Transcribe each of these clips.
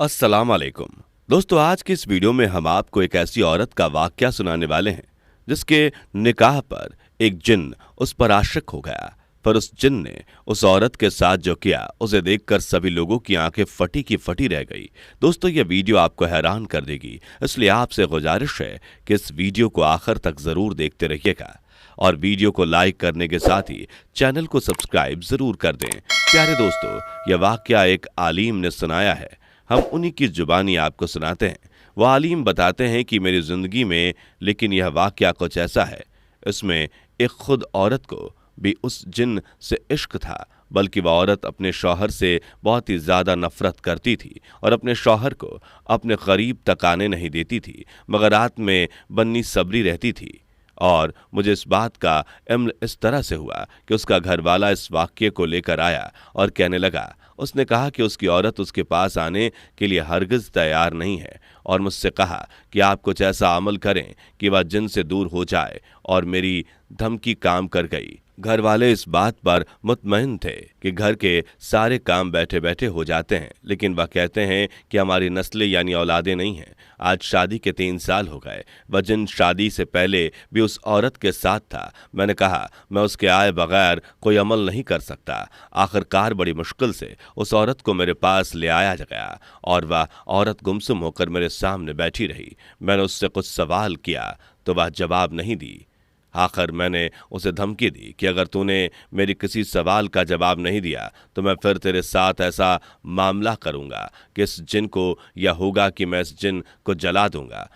अस्सलाम वालेकुम। दोस्तों, आज की इस वीडियो में हम आपको एक ऐसी औरत का वाकया सुनाने वाले हैं जिसके निकाह पर एक जिन्न उस पर आशिक हो गया। पर उस जिन्न ने उस औरत के साथ जो किया उसे देखकर सभी लोगों की आंखें फटी की फटी रह गई। दोस्तों, यह वीडियो आपको हैरान कर देगी, इसलिए आपसे गुजारिश है कि इस वीडियो को आखिर तक जरूर देखते रहिएगा और वीडियो को लाइक करने के साथ ही चैनल को सब्सक्राइब जरूर कर दें। प्यारे दोस्तों, यह वाकया एक आलिम ने सुनाया है, हम उन्हीं की जुबानी आपको सुनाते हैं। वो आलिम बताते हैं कि मेरी जिंदगी में लेकिन यह वाकया कुछ ऐसा है, इसमें एक खुद औरत को भी उस जिन्न से इश्क था, बल्कि वह औरत अपने शौहर से बहुत ही ज्यादा नफरत करती थी और अपने शौहर को अपने करीब तक आने नहीं देती थी, मगर रात में बन्नी सबरी रहती थी। और मुझे इस बात का इल्म इस तरह से हुआ कि उसका घरवाला इस वाक्य को लेकर आया और कहने लगा। उसने कहा कि उसकी औरत उसके पास आने के लिए हरगिज तैयार नहीं है और मुझसे कहा कि आप कुछ ऐसा अमल करें कि वह जिन से दूर हो जाए, और मेरी धमकी काम कर गई। घर वाले इस बात पर मुतमईन थे कि घर के सारे काम बैठे बैठे हो जाते हैं, लेकिन वह कहते हैं कि हमारी नस्लें यानी औलादें नहीं हैं। आज शादी के 3 साल हो गए, वह जिन शादी से पहले भी उस औरत के साथ था। मैंने कहा मैं उसके आए बगैर कोई अमल नहीं कर सकता। आखिरकार बड़ी मुश्किल से उस औरत को मेरे पास ले आया गया और वह औरत गुमसुम होकर मेरे सामने बैठी रही। मैंने उससे कुछ सवाल किया तो वह जवाब नहीं दी। आखिर मैंने उसे धमकी दी कि अगर तूने मेरी किसी सवाल का जवाब नहीं दिया तो मैं फिर तेरे साथ ऐसा मामला करूंगा कि इस जिन को यह होगा कि मैं इस जिन को जला दूंगा।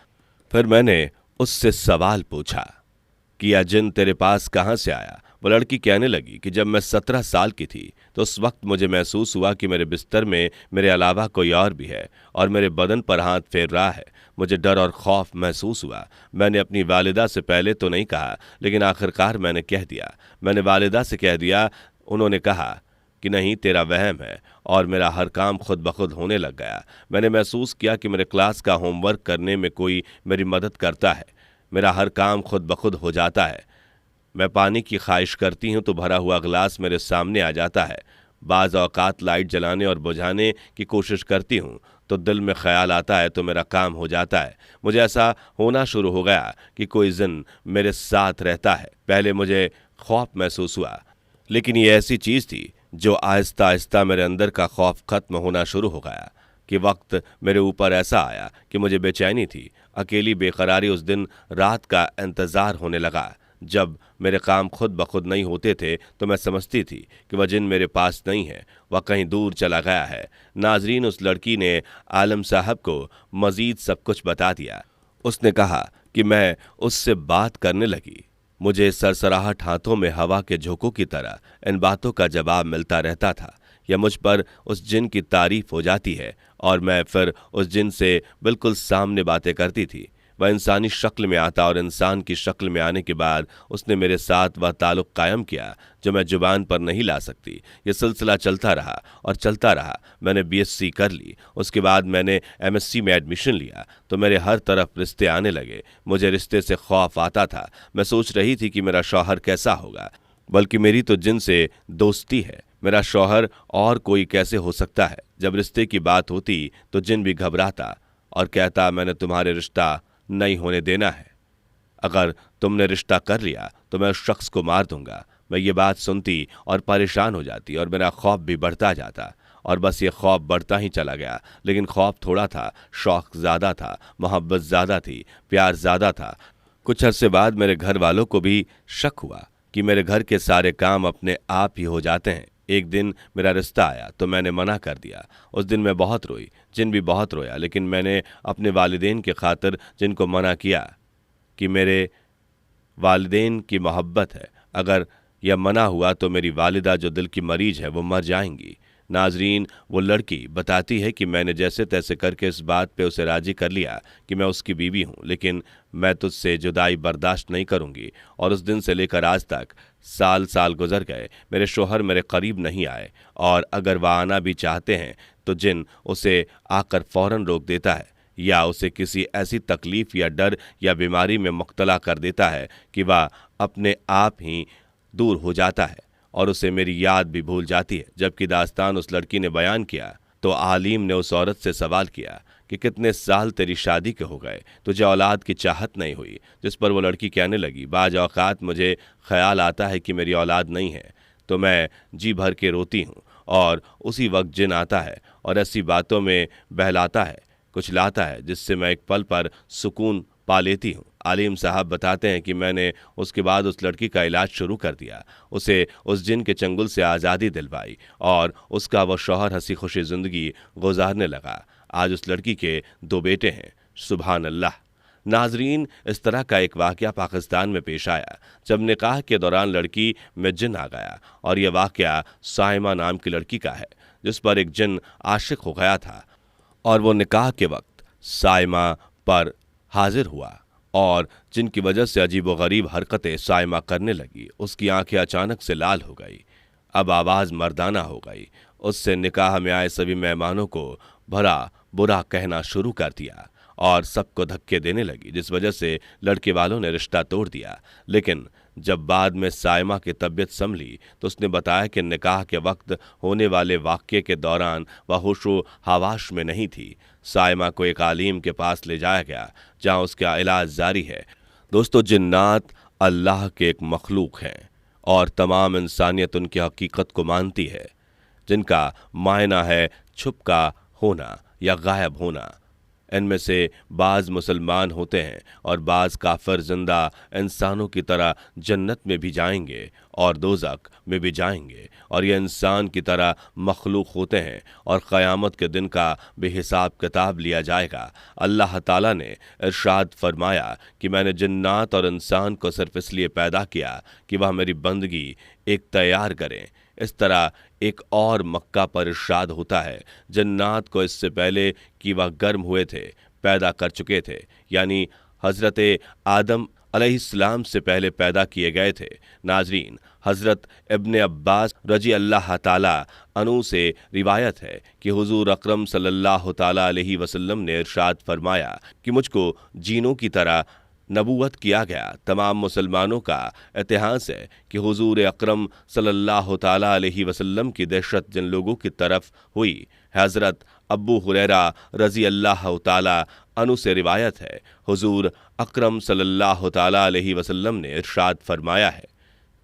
फिर मैंने उससे सवाल पूछा कि यह जिन तेरे पास कहाँ से आया। वो लड़की कहने लगी कि जब मैं 17 साल की थी तो उस वक्त मुझे महसूस हुआ कि मेरे बिस्तर में मेरे अलावा कोई और भी है और मेरे बदन पर हाथ फेर रहा है। मुझे डर और खौफ महसूस हुआ। मैंने अपनी वालिदा से पहले तो नहीं कहा, लेकिन आखिरकार मैंने कह दिया। मैंने वालिदा से कह दिया। उन्होंने कहा कि नहीं, तेरा वहम है, और मेरा हर काम खुद ब खुद होने लग गया। मैंने महसूस किया कि मेरे क्लास का होमवर्क करने में कोई मेरी मदद करता है। मेरा हर काम खुद ब खुद हो जाता है। मैं पानी की ख्वाहिश करती हूँ तो भरा हुआ गिलास मेरे सामने आ जाता है। बाज़ औक़ात लाइट जलाने और बुझाने की कोशिश करती हूँ तो दिल में ख्याल आता है तो मेरा काम हो जाता है। मुझे ऐसा होना शुरू हो गया कि कोई जिन मेरे साथ रहता है। पहले मुझे खौफ महसूस हुआ, लेकिन ये ऐसी चीज़ थी जो आहिस्ता आहिस्ता मेरे अंदर का खौफ ख़त्म होना शुरू हो गया। कि वक्त मेरे ऊपर ऐसा आया कि मुझे बेचैनी थी, अकेली बेकरारी। उस दिन रात का इंतज़ार होने लगा। जब मेरे काम खुद ब खुद नहीं होते थे तो मैं समझती थी कि वह जिन मेरे पास नहीं है, वह कहीं दूर चला गया है। नाजरीन, उस लड़की ने आलम साहब को मज़ीद सब कुछ बता दिया। उसने कहा कि मैं उससे बात करने लगी। मुझे सरसराहट हाथों में हवा के झोंकों की तरह इन बातों का जवाब मिलता रहता था, या मुझ पर उस जिन की तारीफ हो जाती है और मैं फिर उस जिन से बिल्कुल सामने बातें करती थी। वह इंसानी शक्ल में आता और इंसान की शक्ल में आने के बाद उसने मेरे साथ वह ताल्लुक़ कायम किया जो मैं जुबान पर नहीं ला सकती। यह सिलसिला चलता रहा और चलता रहा। मैंने बीएससी कर ली, उसके बाद मैंने एमएससी में एडमिशन लिया तो मेरे हर तरफ रिश्ते आने लगे। मुझे रिश्ते से खौफ आता था। मैं सोच रही थी कि मेरा शौहर कैसा होगा, बल्कि मेरी तो जिन से दोस्ती है, मेरा शौहर और कोई कैसे हो सकता है। जब रिश्ते की बात होती तो जिन भी घबराता और कहता मैंने तुम्हारे रिश्ता नहीं होने देना है। अगर तुमने रिश्ता कर लिया तो मैं उस शख्स को मार दूंगा। मैं ये बात सुनती और परेशान हो जाती और मेरा खौफ भी बढ़ता जाता, और बस ये खौफ बढ़ता ही चला गया। लेकिन खौफ थोड़ा था, शौक ज़्यादा था, मोहब्बत ज़्यादा थी, प्यार ज़्यादा था। कुछ अरसे बाद मेरे घर वालों को भी शक हुआ कि मेरे घर के सारे काम अपने आप ही हो जाते हैं। एक दिन मेरा रिश्ता आया तो मैंने मना कर दिया। उस दिन मैं बहुत रोई, जिन भी बहुत रोया, लेकिन मैंने अपने वालिदैन के खातिर जिनको मना किया कि मेरे वालिदैन की मोहब्बत है। अगर यह मना हुआ तो मेरी वालिदा जो दिल की मरीज है वो मर जाएंगी। नाजरीन, वो लड़की बताती है कि मैंने जैसे तैसे करके इस बात पे उसे राजी कर लिया कि मैं उसकी बीवी हूँ, लेकिन मैं तुझसे जुदाई बर्दाश्त नहीं करूँगी। और उस दिन से लेकर आज तक साल साल गुजर गए, मेरे शोहर मेरे करीब नहीं आए, और अगर वह आना भी चाहते हैं तो जिन उसे आकर फ़ौरन रोक देता है या उसे किसी ऐसी तकलीफ़ या डर या बीमारी में मुब्तला कर देता है कि वह अपने आप ही दूर हो जाता है और उसे मेरी याद भी भूल जाती है। जबकि दास्तान उस लड़की ने बयान किया तो आलिम ने उस औरत से सवाल किया कि कितने साल तेरी शादी के हो गए, तुझे औलाद की चाहत नहीं हुई। जिस पर वो लड़की कहने लगी, बाज औकात मुझे ख्याल आता है कि मेरी औलाद नहीं है तो मैं जी भर के रोती हूँ और उसी वक्त जिन आता है और ऐसी बातों में बहलाता है, कुछ लाता है जिससे मैं एक पल पर सुकून पा लेती हूँ। आलिम साहब बताते हैं कि मैंने उसके बाद उस लड़की का इलाज शुरू कर दिया, उसे उस जिन के चंगुल से आज़ादी दिलवाई और उसका वह शौहर हंसी खुशी ज़िंदगी गुजारने लगा। आज उस लड़की के 2 बेटे हैं। सुभान अल्लाह। नाजरीन, इस तरह का एक वाक़या पाकिस्तान में पेश आया जब निकाह के दौरान लड़की में जिन आ गया और यह वाक़या साइमा नाम की लड़की का है जिस पर एक जिन आशिक हो गया था और वो निकाह के वक्त साइमा पर हाजिर हुआ और जिनकी वजह से अजीब व गरीब हरकतें साइमा करने लगी। उसकी आंखें अचानक से लाल हो गई, अब आवाज़ मर्दाना हो गई। उससे निकाह में आए सभी मेहमानों को भला बुरा कहना शुरू कर दिया और सबको धक्के देने लगी, जिस वजह से लड़के वालों ने रिश्ता तोड़ दिया। लेकिन जब बाद में साइमा की तबीयत संभली तो उसने बताया कि निकाह के वक्त होने वाले वाक़ये के दौरान वह होशो हवाश में नहीं थी। साइमा को एक आलिम के पास ले जाया गया जहां उसका इलाज जारी है। दोस्तों, जिन्नात अल्लाह के एक मखलूक हैं और तमाम इंसानियत उनकी हकीकत को मानती है, जिनका मायना है छुप का होना या गायब होना। इनमें से बाज़ मुसलमान होते हैं और बाज़ काफिर जिंदा इंसानों की तरह जन्नत में भी जाएंगे और दोज़ख में भी जाएंगे और ये इंसान की तरह मखलूक होते हैं और क़यामत के दिन का बेहिसाब किताब लिया जाएगा। अल्लाह ताला ने इरशाद फरमाया कि मैंने जिन्नात और इंसान को सिर्फ इसलिए पैदा किया कि वह मेरी बंदगी एक तैयार करें। इस तरह एक और मक्का पर इरशाद होता है, जन्नात को इससे पहले कि वह गर्म हुए थे पैदा कर चुके थे, यानी हज़रत आदम अलैहिस्सलाम से पहले पैदा किए गए थे। नाजरीन, हज़रत इब्ने अब्बास रजी अल्लाह ताला अनु से रिवायत है कि हुज़ूर अकरम सल्लल्लाहु ताला अलैहि वसल्लम ने इरशाद फरमाया कि मुझको जीनों की तरह नबूवत किया गया। तमाम मुसलमानों का इतिहास है कि हुजूर अकरम सल्लल्लाहु ताला अलैहि वसल्लम की दहशत जिन लोगों की तरफ हुई, हज़रत अब्बू हुरैरा रज़ी अल्लाह ताला अनु से रिवायत है, हुजूर अकरम सल्लल्लाहु ताला अलैहि वसल्लम ने इरशाद फरमाया है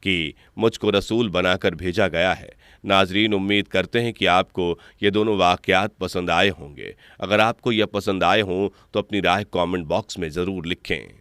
कि मुझको रसूल बनाकर भेजा गया है। नाजरीन, उम्मीद करते हैं कि आपको ये दोनों वाक़यात पसंद आए होंगे। अगर आपको यह पसंद आए हों तो अपनी राय कमेंट बॉक्स में ज़रूर लिखें।